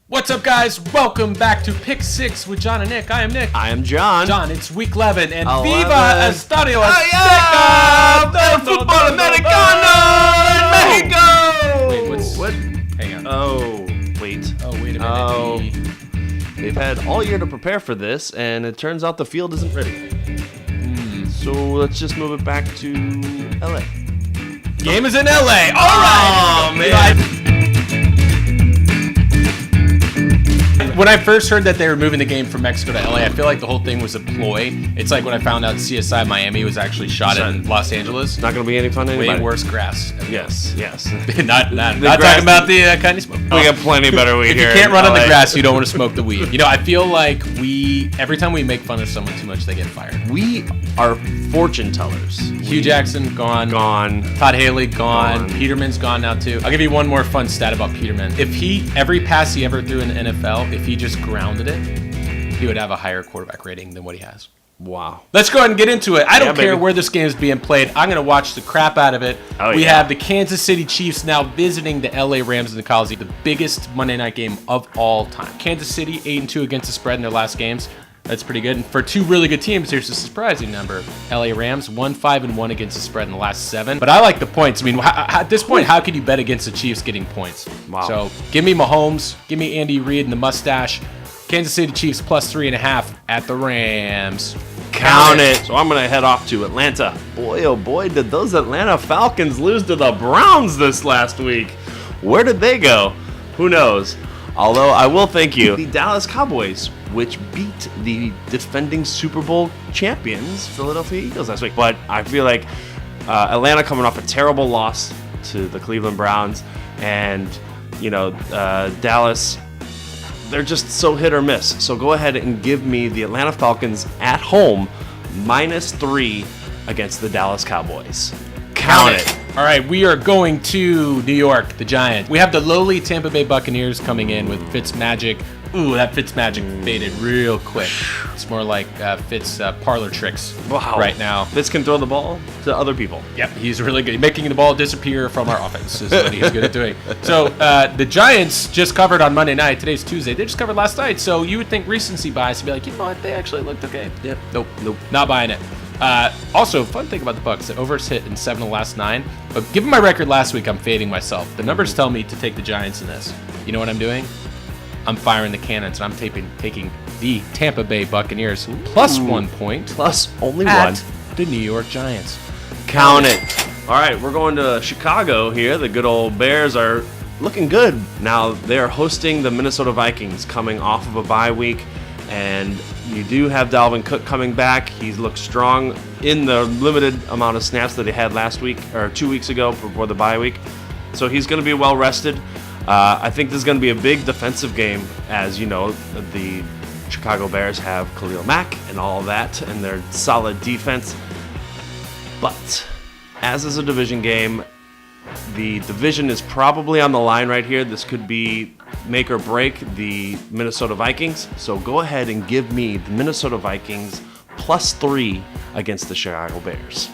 What's up, guys? Welcome back to Pick 6 with John and Nik. I am Nik. I am John. John, it's week 11, and 11. Viva Estadio Azteca! El fútbol americano in Mexico! Wait, what? Hang on. Oh, wait. Oh, wait a minute. Oh. They've had all year to prepare for this, and it turns out the field isn't ready. So let's just move it back to LA. Game is in LA. All right. Oh, man. When I first heard that they were moving the game from Mexico to LA, I feel like the whole thing was a ploy. It's like when I found out CSI Miami was actually shot in Los Angeles. It's not going to be any fun anymore. Way worse grass. Yes. not talking about the kind of smoke. We got plenty better weed here. If you can't run on the grass, you don't want to smoke the weed. You know, I feel like every time we make fun of someone too much, they get fired. We are fortune tellers. Hugh Jackson, gone. Todd Haegele, gone. Peterman's gone now, too. I'll give you one more fun stat about Peterman. Every pass he ever threw in the NFL, if he just grounded it, he would have a higher quarterback rating than what he has. Wow. Let's go ahead and get into it. I don't care baby. where this game is being played. I'm going to watch the crap out of it. We have the Kansas City Chiefs now visiting the LA Rams in the Coliseum, the biggest Monday night game of all time. Kansas City 8-2 against the spread in their last games. That's pretty good. And for two really good teams, here's a surprising number. LA Rams 1-5-1 against the spread in the last 7. But I like the points. I mean, at this point, how can you bet against the Chiefs getting points? Wow. So give me Mahomes, give me Andy Reid and the mustache. Kansas City Chiefs plus 3.5 at the Rams. Count it. So I'm going to head off to Atlanta. Boy, oh boy, did those Atlanta Falcons lose to the Browns this last week. Where did they go? Who knows? Although I will thank you, the Dallas Cowboys, which beat the defending Super Bowl champions, Philadelphia Eagles, last week. But I feel like Atlanta coming off a terrible loss to the Cleveland Browns, and Dallas, they're just so hit or miss. So go ahead and give me the Atlanta Falcons at home -3 against the Dallas Cowboys. Count it. All right, we are going to New York, the Giants. We have the lowly Tampa Bay Buccaneers coming in with Fitzmagic. Ooh, that Fitzmagic faded real quick. It's more like Fitz parlor tricks right now. Fitz can throw the ball to other people. Yep, he's really good. Making the ball disappear from our offense is what he's good at doing. So the Giants just covered on Monday night. Today's Tuesday. They just covered last night. So you would think recency bias would be like, you know what, they actually looked okay. Yep. Nope. Not buying it. Also, fun thing about the Bucs, the overs hit in 7 of the last 9. But given my record last week, I'm fading myself. The numbers tell me to take the Giants in this. You know what I'm doing? I'm firing the cannons, and I'm taking the Tampa Bay Buccaneers plus 1 point. Plus only at 1. The New York Giants. Count it. All right, we're going to Chicago here. The good old Bears are looking good. Now, they're hosting the Minnesota Vikings coming off of a bye week. And you do have Dalvin Cook coming back. He's looked strong in the limited amount of snaps that he had last week or 2 weeks ago before the bye week. So he's going to be well rested. I think this is going to be a big defensive game. As you know, the Chicago Bears have Khalil Mack and all of that, and their solid defense. But as is a division game, the division is probably on the line right here. This could be make or break the Minnesota Vikings. So go ahead and give me the Minnesota Vikings +3 against the Chicago Bears.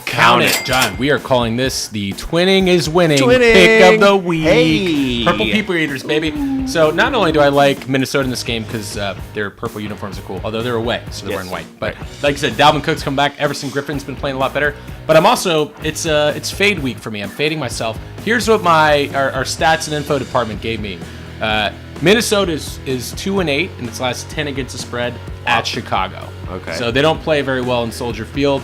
Count it, John. We are calling this the Twinning is Winning pick of the week. Hey. Purple people eaters, baby. So not only do I like Minnesota in this game because their purple uniforms are cool, although they're away, so they're wearing white. But like I said, Dalvin Cook's come back. Everson Griffin's been playing a lot better. But I'm also it's fade week for me. I'm fading myself. Here's what our stats and info department gave me. Minnesota is 2-8 in its last 10 against the spread at Chicago. Okay. So they don't play very well in Soldier Field.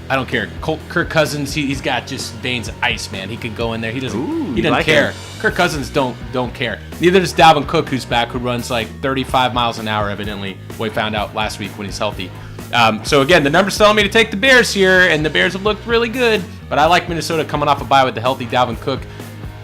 I don't care. Kirk Cousins, he's got just veins of ice, man. He could go in there. He doesn't care. Kirk Cousins don't care. Neither does Dalvin Cook, who's back, who runs like 35 miles an hour, evidently. We found out last week when he's healthy. So again, the numbers telling me to take the Bears here, and the Bears have looked really good. But I like Minnesota coming off a bye with the healthy Dalvin Cook,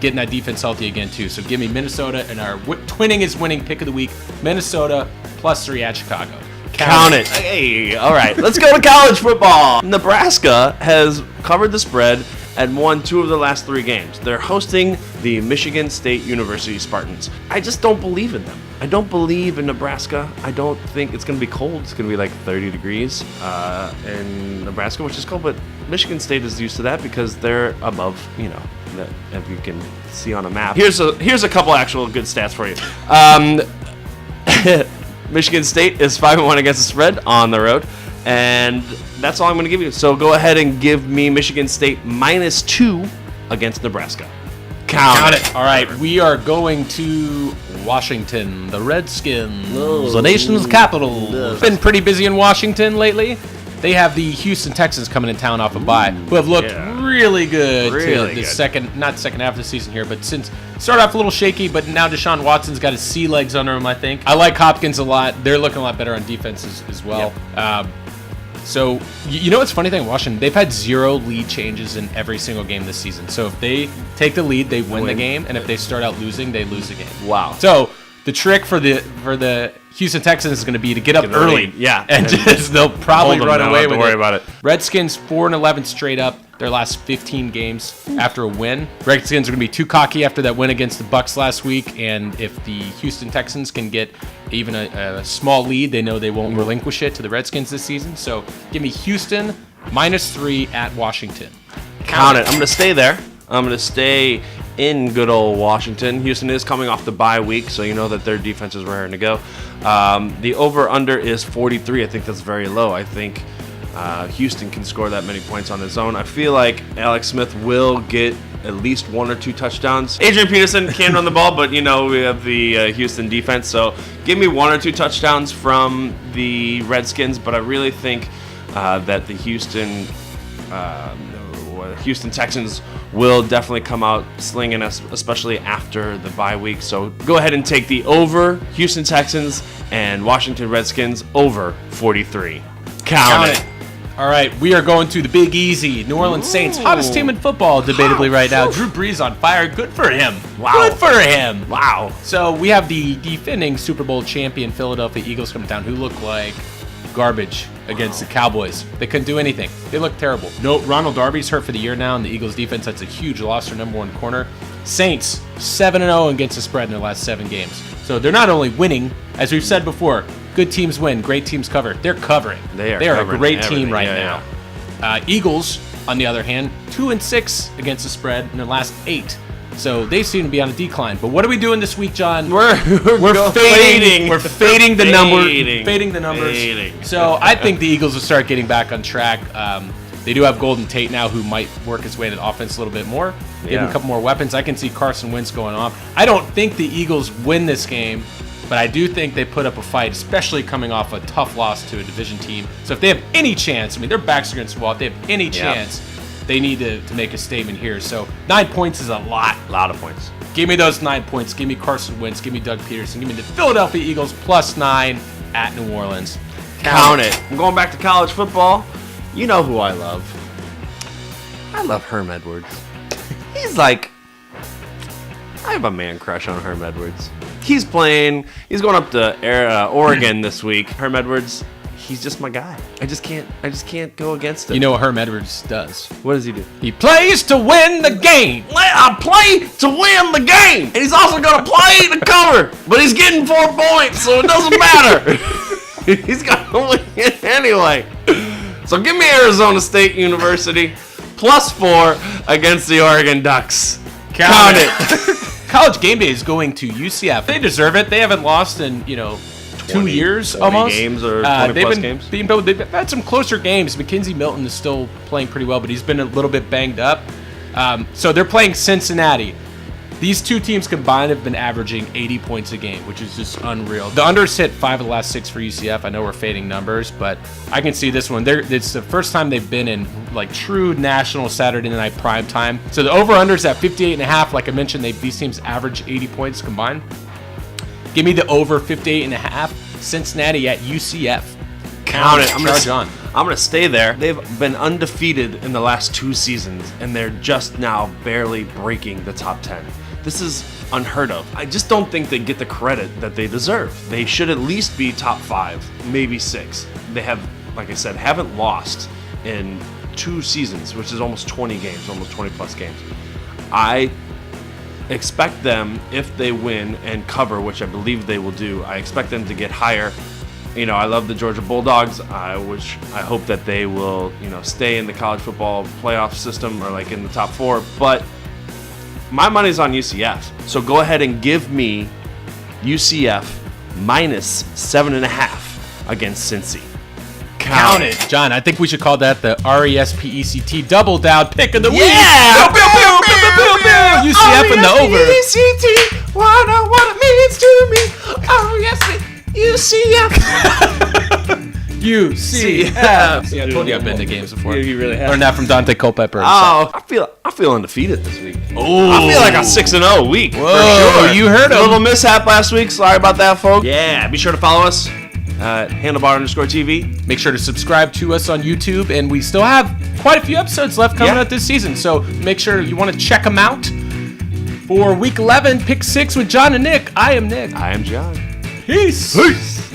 getting that defense healthy again too. So give me Minnesota, and our Twinning is Winning pick of the week. Minnesota +3 at Chicago. Count it. Hey, all right. Let's go to college football. Nebraska has covered the spread and won 2 of the last 3 games. They're hosting the Michigan State University Spartans. I just don't believe in them. I don't believe in Nebraska. I don't think it's going to be cold. It's going to be like 30 degrees in Nebraska, which is cold, but Michigan State is used to that because they're above, that if you can see on a map. Here's a couple actual good stats for you. Michigan State is 5-1 against the spread on the road, and that's all I'm going to give you. So go ahead and give me Michigan State -2 against Nebraska. Count it. All right, we are going to Washington, the Redskins, the nation's capital. It's been pretty busy in Washington lately. They have the Houston Texans coming in town off a bye, who have looked really good to the not second half of the season here, but since started off a little shaky, but now Deshaun Watson's got his sea legs under him, I think. I like Hopkins a lot. They're looking a lot better on defense as well. Yep. So, you know what's funny thing, Washington, they've had 0 lead changes in every single game this season. So if they take the lead, they win the game, and if they start out losing, they lose the game. Wow. So the trick for the Houston Texans is going to be to get up early. And just they'll probably run away with it. Don't worry about it. Redskins 4-11 straight up their last 15 games after a win. Redskins are going to be too cocky after that win against the Bucs last week, and if the Houston Texans can get even a small lead, they know they won't relinquish it to the Redskins this season. So give me Houston -3 at Washington. Count it. I'm going to stay there. I'm going to stay in good old Washington. Houston is coming off the bye week, so you know that their defense is raring to go. The over-under is 43. I think that's very low. I think Houston can score that many points on his own. I feel like Alex Smith will get at least 1 or 2 touchdowns. Adrian Peterson can run the ball, but, you know, we have the Houston defense. So give me 1 or 2 touchdowns from the Redskins, but I really think that the Houston Texans will definitely come out slinging us, especially after the bye week. So go ahead and take the over Houston Texans and Washington Redskins over 43. Count it. All right, we are going to the Big Easy. New Orleans Saints, hottest team in football, debatably right now. Drew Brees on fire. Good for him. Wow. Good for him. Wow. So we have the defending Super Bowl champion Philadelphia Eagles coming down, who look like garbage against the Cowboys. They couldn't do anything. They look terrible. No, Ronald Darby's hurt for the year now, and the Eagles defense, that's a huge loss for number 1 corner. Saints 7-0 against the spread in their last 7 games. So they're not only winning, as we've said before, good teams win, great teams cover. They're covering. They are a great team right now. Eagles, on the other hand, 2-6 against the spread in their last 8. So they seem to be on a decline. But what are we doing this week, John? We're fading. We're fading the numbers. Fading the numbers. So I think the Eagles will start getting back on track. They do have Golden Tate now, who might work his way to the offense a little bit more. Give him a couple more weapons. I can see Carson Wentz going off. I don't think the Eagles win this game, but I do think they put up a fight, especially coming off a tough loss to a division team. So if they have any chance, I mean, their backs are against the wall. If they have any chance, they need to make a statement here. So 9 points is a lot. A lot of points. Give me those 9 points. Give me Carson Wentz. Give me Doug Peterson. Give me the Philadelphia Eagles +9 at New Orleans. Count it. I'm going back to college football. You know who I love. I love Herm Edwards. He's like, I have a man crush on Herm Edwards. He's going up to Oregon this week. Herm Edwards, he's just my guy. I just can't go against him. You know what Herm Edwards does? What does he do? He plays to win the game. I play to win the game. And he's also going to play to cover. But he's getting 4 points, so it doesn't matter. He's going to win anyway. So give me Arizona State University +4 against the Oregon Ducks. Count it. College Game Day is going to UCF. They deserve it. They haven't lost in, 2 years almost. Games or 20-plus games? They've had some closer games. Mackenzie Milton is still playing pretty well, but he's been a little bit banged up. So they're playing Cincinnati. These two teams combined have been averaging 80 points a game, which is just unreal. The unders hit 5 of the last 6 for UCF. I know we're fading numbers, but I can see this one. It's the first time they've been in true national Saturday night prime time. So the over-under's at 58.5. Like I mentioned, these teams average 80 points combined. Give me the over 58.5. Cincinnati at UCF. Count it. I'm going to stay there. They've been undefeated in the last 2 seasons, and they're just now barely breaking the top 10. This is unheard of. I just don't think they get the credit that they deserve. They should at least be top 5, maybe 6. They have, like I said, haven't lost in 2 seasons, which is almost 20 games, almost 20-plus games. I expect them, if they win and cover, which I believe they will do, I expect them to get higher. I love the Georgia Bulldogs. I hope that they will, stay in the college football playoff system or in the top 4. But My money's on UCF. So go ahead and give me UCF minus 7.5 against Cincy. Count it. John, I think we should call that the RESPECT double down pick of the week. Yeah! UCF in the over. RESPECT, wanna what it means to me. RESPECT, UCF. UCF. See, I told you I've been to games before. You really have. Learned that from Dante Culpepper. Oh, I feel undefeated this week. Oh, I feel like a 6-0 week. Whoa, for sure. you heard him. A little mishap last week. Sorry about that, folks. Yeah, be sure to follow us at handlebar_TV. Make sure to subscribe to us on YouTube, and we still have quite a few episodes left coming out this season. So make sure you want to check them out. For week 11, pick 6 with John and Nik. I am Nik. I am John. Peace.